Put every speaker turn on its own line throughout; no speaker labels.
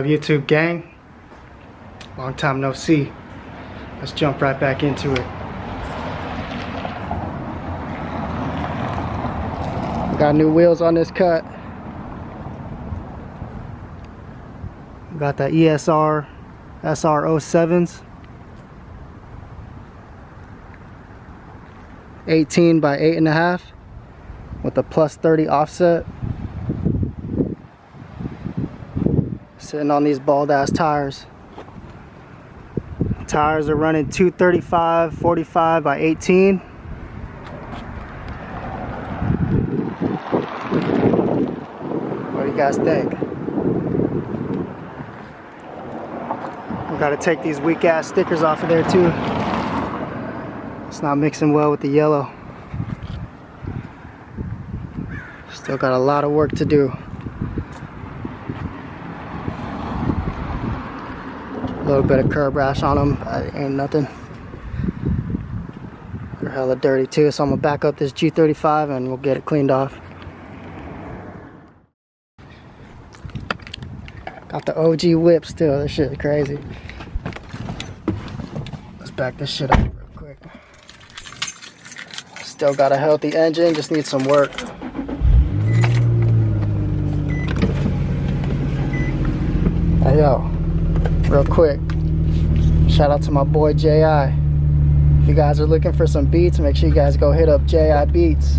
up, YouTube gang? Long time no see. Let's jump right back into it. We got new wheels on this cut. We got the ESR SR07s. 18 by 8.5 with a plus 30 offset. Sitting on these bald ass tires. Tires are running 235 45 by 18. What do you guys think? We gotta take these weak ass stickers off of there too. It's not mixing well with the yellow. Still got a lot of work to do. A little bit of curb rash on them, ain't nothing. They're hella dirty too, so I'm gonna back up this G35 and we'll get it cleaned off. Got the OG whip still, this shit is crazy. Let's back this shit up real quick. Still got a healthy engine, just needs some work. Hey yo, real quick, shout out to my boy J.I. If you guys are looking for some beats, make sure you guys go hit up J.I. Beats.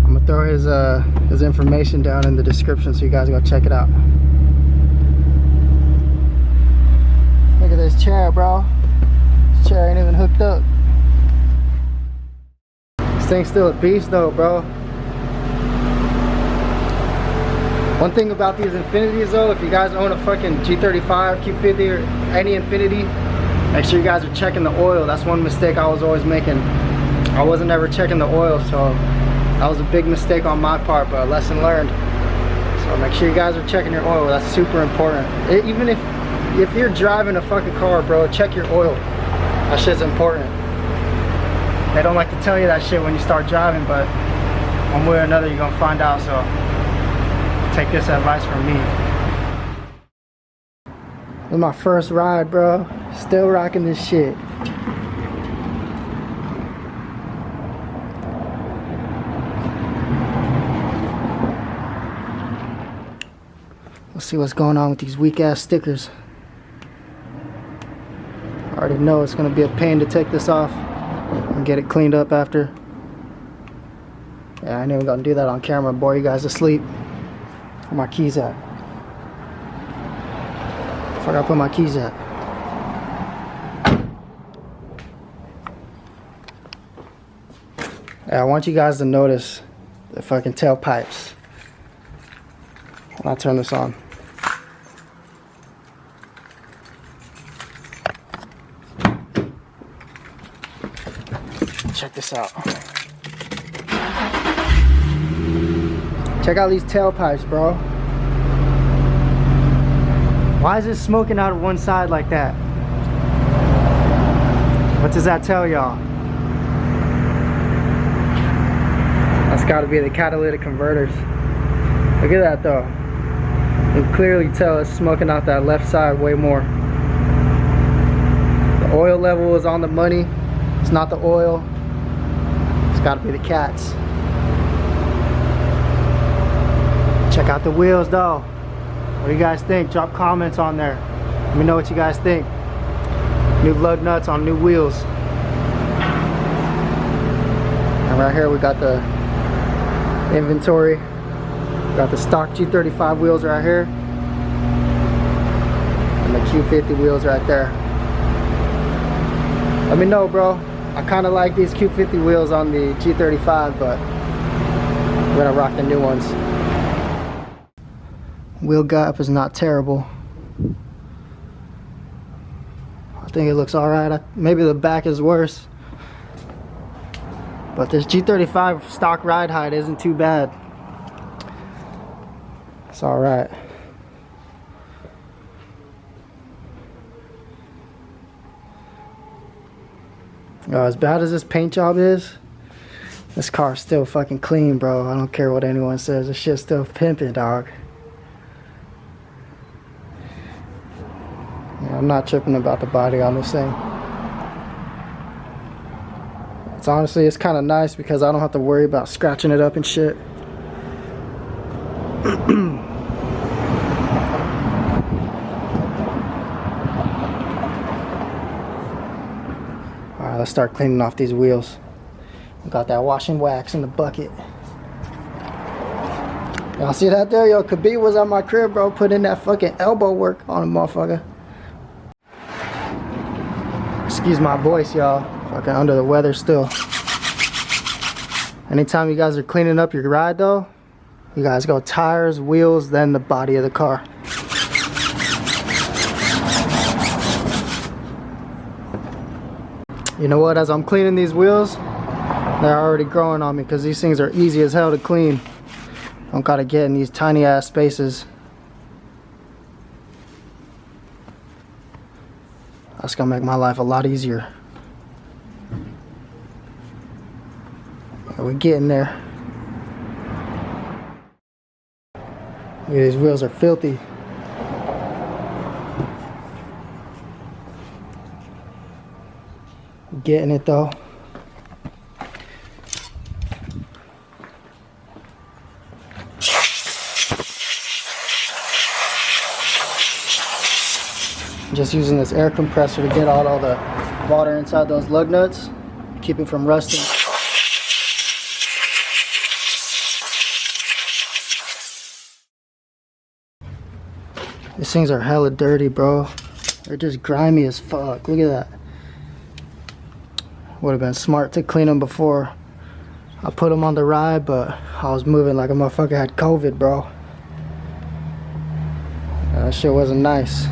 I'm gonna throw his information down in the description so you guys go check it out. Look at this chair, bro. This chair ain't even hooked up. This thing's still a beast though, bro. One thing about these Infinities though, if you guys own a fucking G35, Q50 or any Infinity, make sure you guys are checking the oil. That's one mistake I was always making. I wasn't ever checking the oil, so that was a big mistake on my part, but a lesson learned. So make sure you guys are checking your oil. That's super important. Even if you're driving a fucking car, bro, check your oil. That shit's important. They don't like to tell you that shit when you start driving, but one way or another you're gonna find out, so take this advice from me. This is my first ride, bro. Still rocking this shit. Let's see what's going on with these weak ass stickers. I already know it's gonna be a pain to take this off and get it cleaned up after. Yeah, I ain't even gonna do that on camera, bore you guys asleep. Where my keys at? Where did I put my keys at? Yeah, I want you guys to notice the fucking tailpipes when I turn this on. Check this out. Check out these tailpipes, bro. Why is it smoking out of one side like that? What does that tell y'all? That's gotta be the catalytic converters. Look at that though. You can clearly tell it's smoking out that left side way more. The oil level is on the money. It's not the oil. It's gotta be the cats. Check out the wheels though. What do you guys think? Drop comments on there. Let me know what you guys think. New lug nuts on new wheels. And right here we got the inventory. We got the stock G35 wheels right here. And the Q50 wheels right there. Let me know, bro. I kind of like these Q50 wheels on the G35, but we're gonna rock the new ones. Wheel gap is not terrible. I think it looks alright. Maybe the back is worse. But this G35 stock ride height isn't too bad. It's alright. As bad as this paint job is, this car's still fucking clean, bro. I don't care what anyone says. This shit's still pimping, dog. I'm not tripping about the body on this thing. It's honestly, it's kind of nice because I don't have to worry about scratching it up and shit. Alright, let's start cleaning off these wheels. Got that wash and wax in the bucket. Y'all see that there? Yo, Khabib was at my crib, bro, putting that fucking elbow work on a motherfucker. Excuse my voice, y'all. Fucking under the weather still. Anytime you guys are cleaning up your ride, though, you guys go tires, wheels, then the body of the car. You know what? As I'm cleaning these wheels, they're already growing on me because these things are easy as hell to clean. Don't gotta get in these tiny ass spaces. That's gonna make my life a lot easier. We're getting there. Look, these wheels are filthy. Getting it though. Just using this air compressor to get out all the water inside those lug nuts, keep it from rusting. These things are hella dirty, bro. They're just grimy as fuck. Look at that. Would have been smart to clean them before I put them on the ride, but I was moving like a motherfucker had COVID, bro. That shit wasn't nice.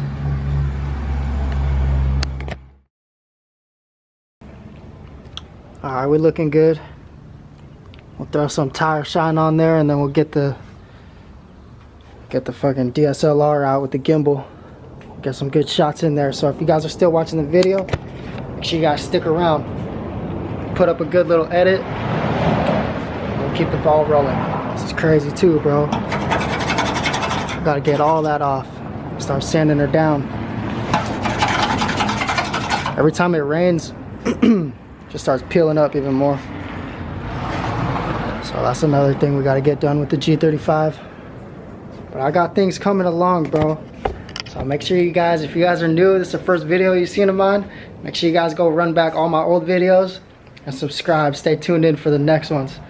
Alright, we're looking good. We'll throw some tire shine on there and then we'll get the fucking DSLR out with the gimbal. Get some good shots in there. So if you guys are still watching the video, make sure you guys stick around. Put up a good little edit. We'll keep the ball rolling. This is crazy too, bro. Gotta get all that off. Start sanding her down. Every time it rains, just starts peeling up even more. So that's another thing we got to get done with the G35. But I got things coming along, bro. So make sure you guys, if you guys are new, this is the first video you've seen of mine, make sure you guys go run back all my old videos and subscribe. Stay tuned in for the next ones.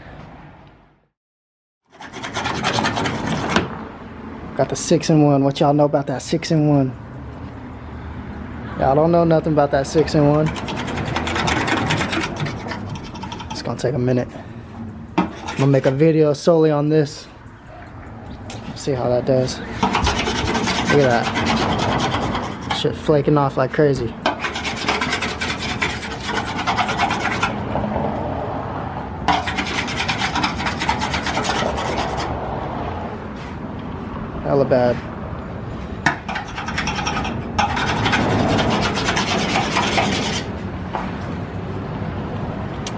Got the 6-in-1. What y'all know about that 6-in-1? Y'all don't know nothing about that 6-in-1. It's gonna take a minute. I'm gonna make a video solely on this. See how that does. Look at that. Shit flaking off like crazy. Hella bad.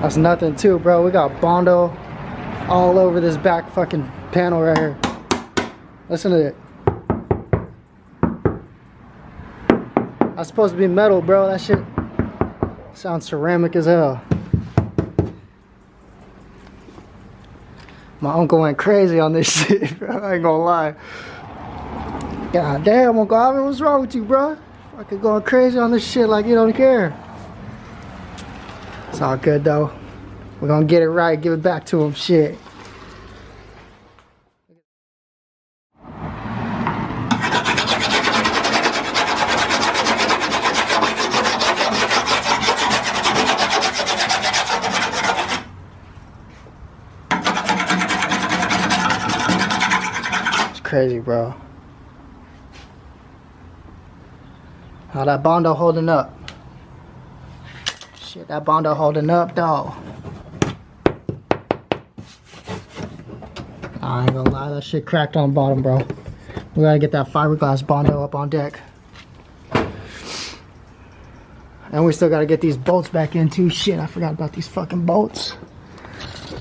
That's nothing too, bro. We got Bondo all over this back fucking panel right here. Listen to it. That's supposed to be metal, bro. That shit sounds ceramic as hell. My uncle went crazy on this shit, bro. I ain't gonna lie. God damn, Uncle Ivan, what's wrong with you, bro? Fucking going crazy on this shit like you don't care. It's all good though. We're gonna get it right, give it back to him. Shit. It's crazy, bro. How that Bondo holding up? Shit, that Bondo holding up, dog. I ain't gonna lie, that shit cracked on the bottom, bro. We gotta get that fiberglass Bondo up on deck. And we still gotta get these bolts back in too. Shit, I forgot about these fucking bolts.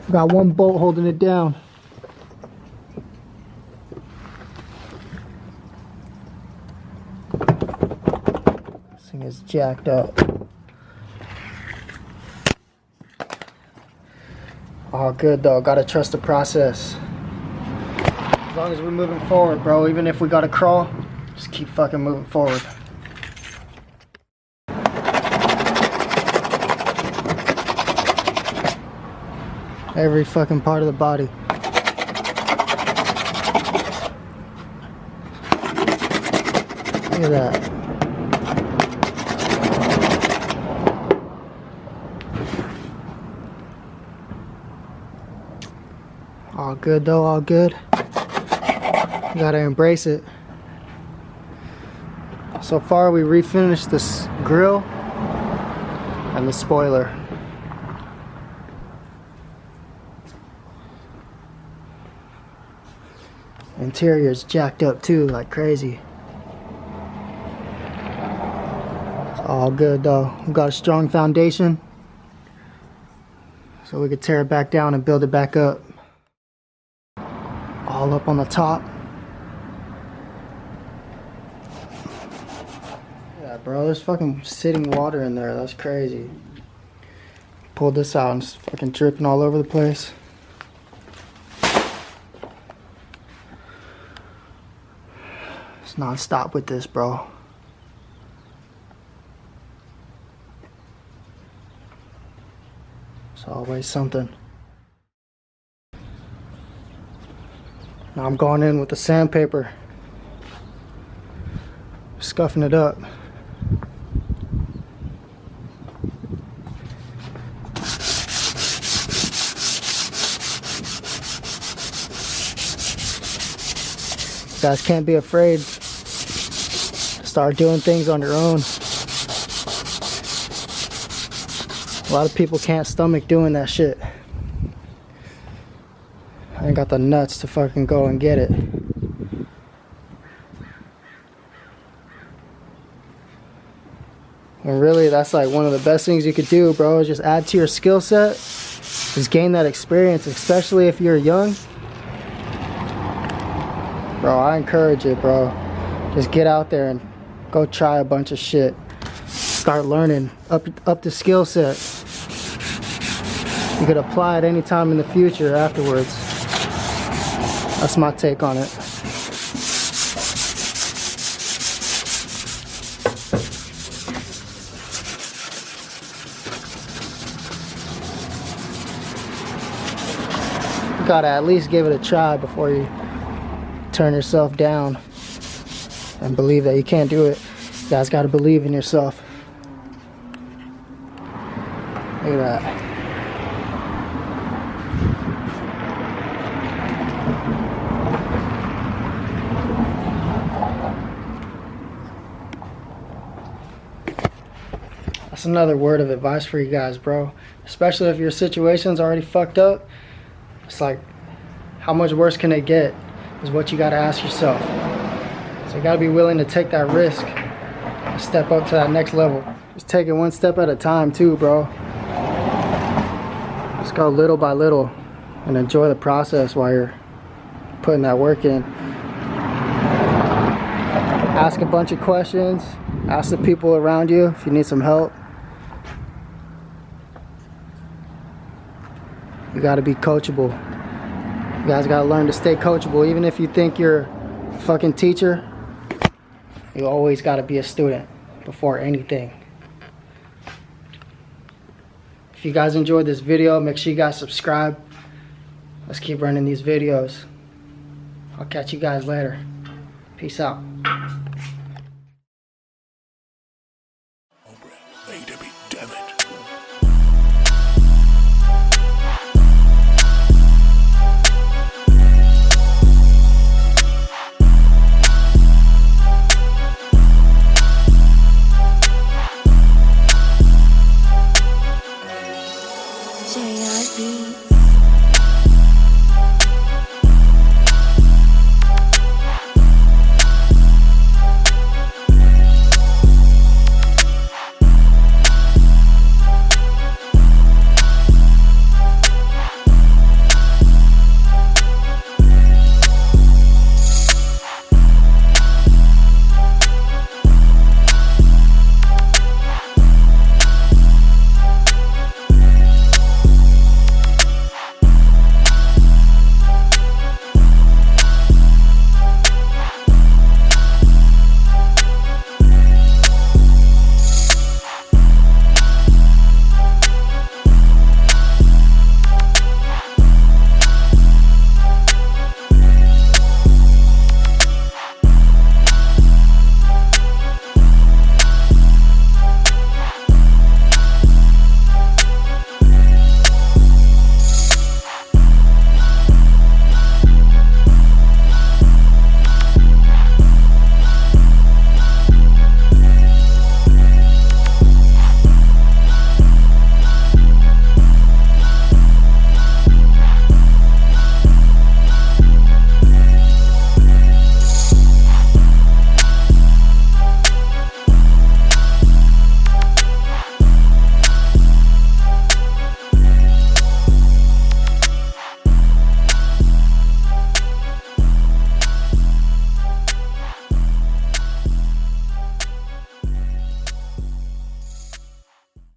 We got one bolt holding it down. thing is jacked up. All good though, gotta trust the process. As long as we're moving forward, bro, even if we gotta crawl, just keep fucking moving forward. Every fucking part of the body. Look at that. All good though, all good. You gotta embrace it. So far we refinished this grill and the spoiler. Interior's jacked up too, like crazy. It's all good though. We've got a strong foundation, so we could tear it back down and build it back up. All up on the top. Yeah, bro, there's fucking sitting water in there. That's crazy. Pulled this out and it's fucking dripping all over the place. It's non-stop with this, bro. It's always something. Now I'm going in with the sandpaper, scuffing it up. You guys can't be afraid. Start doing things on your own. A lot of people can't stomach doing that shit. I ain't got the nuts to fucking go and get it. And really, that's like one of the best things you could do, bro, is just add to your skill set. Just gain that experience, especially if you're young. Bro, I encourage it, bro. Just get out there and go try a bunch of shit. Start learning, up the skill set. You could apply it anytime in the future afterwards. That's my take on it. You gotta at least give it a try before you turn yourself down and believe that you can't do it. You guys gotta believe in yourself. Look at that. That's another word of advice for you guys, bro. Especially if your situation's already fucked up. It's like, how much worse can it get? Is what you gotta ask yourself. So you gotta be willing to take that risk and step up to that next level. Just take it one step at a time too, bro. Just go little by little and enjoy the process while you're putting that work in. Ask a bunch of questions. Ask the people around you if you need some help. You gotta be coachable. You guys gotta learn to stay coachable. Even if you think you're a fucking teacher, you always gotta be a student before anything. If you guys enjoyed this video, make sure you guys subscribe. Let's keep running these videos. I'll catch you guys later. Peace out.